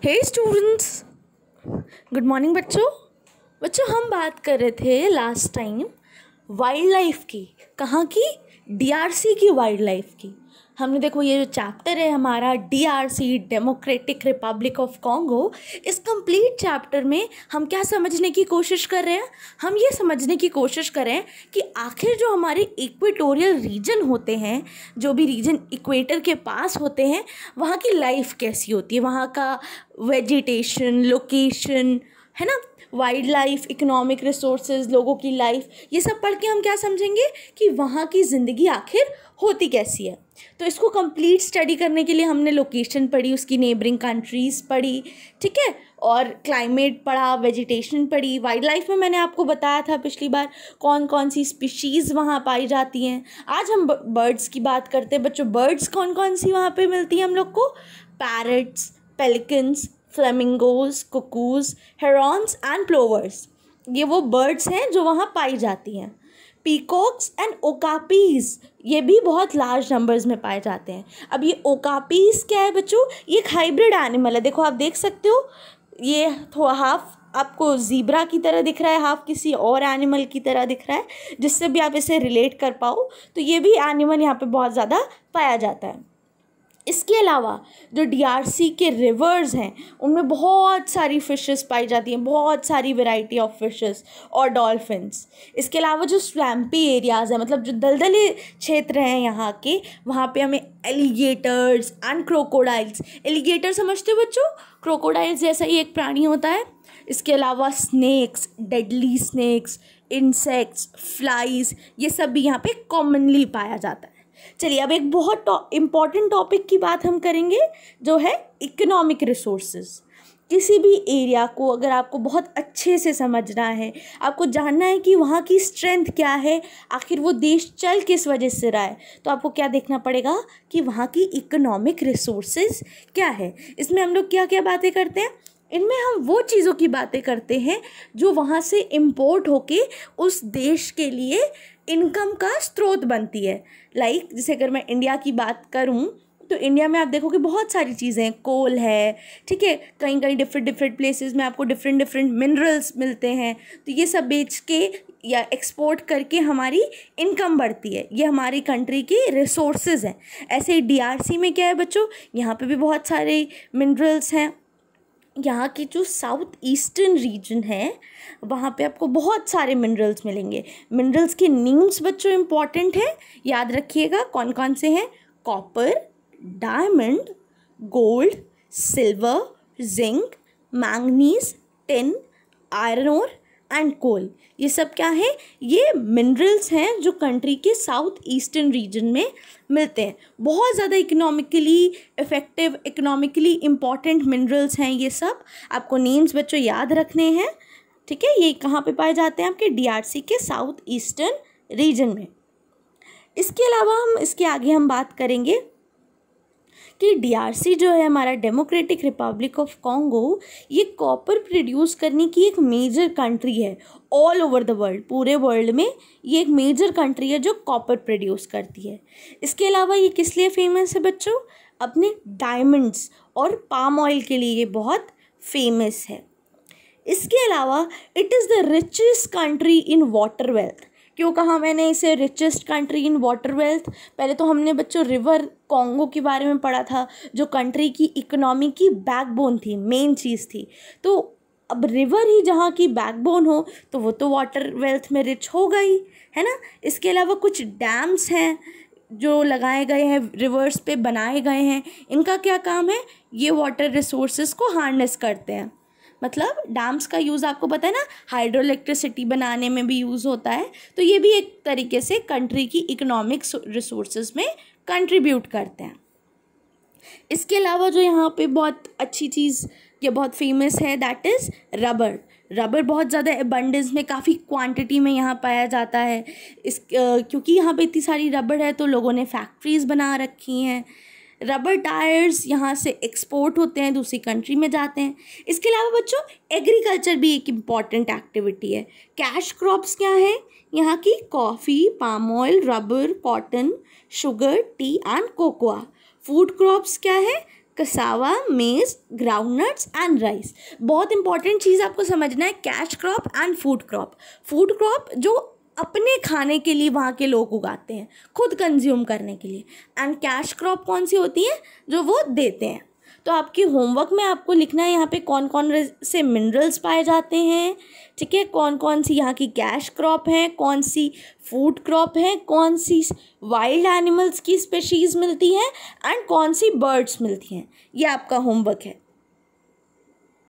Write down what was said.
हे students, good morning बच्चों। हम बात कर रहे थे लास्ट टाइम वाइल्ड लाइफ की। कहाँ की? डीआरसी की वाइल्ड लाइफ की। हमने देखो ये जो चैप्टर है हमारा DRC, democratic Republic of Congo, इस कंप्लीट चैप्टर में हम क्या समझने की कोशिश कर रहे हैं? हम ये समझने की कोशिश कर रहे हैं कि आखिर जो हमारे इक्वेटोरियल रीजन होते हैं, जो भी रीजन इक्वेटर के पास होते हैं, वहाँ की लाइफ कैसी होती है, वहाँ का वेजिटेशन, लोकेशन, है ना, वाइल्ड लाइफ, इकोनॉमिक रिसोर्सेज, लोगों की लाइफ, ये सब पढ़ के हम क्या समझेंगे कि वहाँ की ज़िंदगी आखिर होती कैसी है। तो इसको कंप्लीट स्टडी करने के लिए हमने लोकेशन पढ़ी, उसकी नेबरिंग कंट्रीज़ पढ़ी, ठीक है, और क्लाइमेट पढ़ा, वेजिटेशन पढ़ी, वाइल्ड लाइफ में मैंने आपको बताया था पिछली बार कौन कौन सी स्पीशीज़ वहाँ पाई जाती हैं। आज हम बर्ड्स की बात करते हैं बच्चों। बर्ड्स कौन कौन सी वहाँ पे मिलती हैं हम लोग को? Parrots, pelicans, flamingos, cuckoos, Heron's and plovers, ये वो बर्ड्स हैं जो वहाँ पाई जाती हैं। पीकॉक्स एंड ओकापीज, ये भी बहुत लार्ज नंबर्स में पाए जाते हैं। अब ये ओकापीज क्या है बच्चों? ये एक हाइब्रिड एनिमल है। देखो आप देख सकते हो, ये थोड़ा हाफ आपको ज़ीब्रा की तरह दिख रहा है, हाफ किसी और एनिमल की तरह दिख रहा है, जिससे भी आप इसे रिलेट कर पाओ। तो ये भी एनिमल यहाँ पे बहुत ज़्यादा पाया जाता है। इसके अलावा जो डीआरसी के रिवर्स हैं उनमें बहुत सारी फ़िशेस पाई जाती हैं, बहुत सारी वैरायटी ऑफ फिशेस और डॉल्फिन्स। इसके अलावा जो स्वैम्पी एरियाज़ हैं, मतलब जो दलदली क्षेत्र हैं यहाँ के, वहाँ पे हमें एलिगेटर्स एंड क्रोकोडाइल्स, एलिगेटर समझते हो बच्चों? क्रोकोडाइल्स जैसा ही एक प्राणी होता है। इसके अलावा snakes, deadly snakes, insects, flies, ये सब भी यहाँ पे कॉमनली पाया जाता है। चलिए अब एक बहुत इम्पॉर्टेंट टॉपिक की बात हम करेंगे, जो है इकोनॉमिक रिसोर्सेज। किसी भी एरिया को अगर आपको बहुत अच्छे से समझना है, आपको जानना है कि वहाँ की स्ट्रेंथ क्या है, आखिर वो देश चल किस वजह से रहा है, तो आपको क्या देखना पड़ेगा कि वहाँ की इकोनॉमिक रिसोर्सेज क्या है। इसमें हम लोग क्या क्या बातें करते हैं? इनमें हम वो चीज़ों की बातें करते हैं जो वहाँ से इम्पोर्ट होके उस देश के लिए इनकम का स्रोत बनती है। लाइक जैसे अगर मैं इंडिया की बात करूँ तो इंडिया में आप देखोगे बहुत सारी चीज़ें हैं। कोल है, ठीक है, कहीं कहीं डिफरेंट प्लेसेस में आपको डिफरेंट मिनरल्स मिलते हैं। तो ये सब बेच के या एक्सपोर्ट करके हमारी इनकम बढ़ती है। ये हमारी कंट्री के रिसोर्सेज हैं। ऐसे ही डीआरसी में क्या है बच्चों? यहाँ पे भी बहुत सारे मिनरल्स हैं। यहाँ की जो साउथ ईस्टर्न रीजन है वहाँ पे आपको बहुत सारे मिनरल्स मिलेंगे। मिनरल्स के नेम्स बच्चों इंपॉर्टेंट है, याद रखिएगा कौन कौन से हैं। Copper, diamond, gold, silver, zinc, manganese, tin, iron ore and coal. ये सब क्या है? ये मिनरल्स हैं जो कंट्री के साउथ ईस्टर्न रीजन में मिलते हैं। बहुत ज़्यादा economically effective, economically important minerals हैं ये सब। आपको नेम्स बच्चों याद रखने हैं, ठीक है। ये कहाँ पे पाए जाते हैं? आपके डीआरसी के साउथ ईस्टर्न रीजन में। इसके अलावा हम इसके आगे हम बात करेंगे कि डीआरसी जो है हमारा डेमोक्रेटिक रिपब्लिक ऑफ कॉन्गो, ये कॉपर प्रोड्यूस करने की एक मेजर कंट्री है ऑल ओवर द वर्ल्ड। पूरे वर्ल्ड में ये एक मेजर कंट्री है जो कॉपर प्रोड्यूस करती है। इसके अलावा ये किस लिए फेमस है बच्चों? अपने डायमंड्स और पाम ऑयल के लिए ये बहुत फेमस है। इसके अलावा it is the richest country in water wealth. क्यों कहा मैंने इसे richest country in water wealth? पहले तो हमने बच्चों रिवर कॉन्गो के बारे में पढ़ा था, जो कंट्री की इकोनॉमी की बैकबोन थी, मेन चीज़ थी। तो अब रिवर ही जहाँ की बैकबोन हो तो वो तो वाटर वेल्थ में रिच होगा ही, है ना। इसके अलावा कुछ डैम्स हैं जो लगाए गए हैं, रिवर्स पे बनाए गए हैं। इनका क्या काम है? ये वाटर रिसोर्सेज को हार्नेस करते हैं। मतलब डैम्स का यूज़ आपको पता है ना, हाइड्रो इलेक्ट्रिसिटी बनाने में भी यूज़ होता है। तो ये भी एक तरीके से कंट्री की इकोनॉमिक रिसोर्सेज में कंट्रीब्यूट करते हैं। इसके अलावा जो यहाँ पे बहुत अच्छी चीज़ या बहुत फेमस है, दैट इज़ रबर। रबर बहुत ज़्यादा एबंडेंस में, काफ़ी क्वांटिटी में यहाँ पाया जाता है। क्योंकि यहाँ पे इतनी सारी रबर है तो लोगों ने फैक्ट्रीज़ बना रखी हैं। रबर टायर्स यहाँ से एक्सपोर्ट होते हैं, दूसरी कंट्री में जाते हैं। इसके अलावा बच्चों एग्रीकल्चर भी एक इम्पॉर्टेंट एक्टिविटी है। कैश क्रॉप्स क्या है यहाँ की? Coffee, palm oil, rubber, cotton, sugar, T and cocoa. Food crops क्या है? कसावा, मेज, ग्राउंडनट्स एंड राइस। बहुत इंपॉर्टेंट चीज़ आपको समझना है, cash crop and food crop. Food crop जो अपने खाने के लिए वहाँ के लोग उगाते हैं, खुद कंज्यूम करने के लिए, एंड कैश क्रॉप कौन सी होती है, जो वो देते हैं। तो आपकी होमवर्क में आपको लिखना है यहाँ पे कौन कौन से मिनरल्स पाए जाते हैं, ठीक है, कौन कौन सी यहाँ की कैश क्रॉप है, कौन सी फूड क्रॉप है, कौन सी वाइल्ड एनिमल्स की स्पेशीज़ मिलती हैं, एंड कौन सी बर्ड्स मिलती हैं। ये आपका होमवर्क है।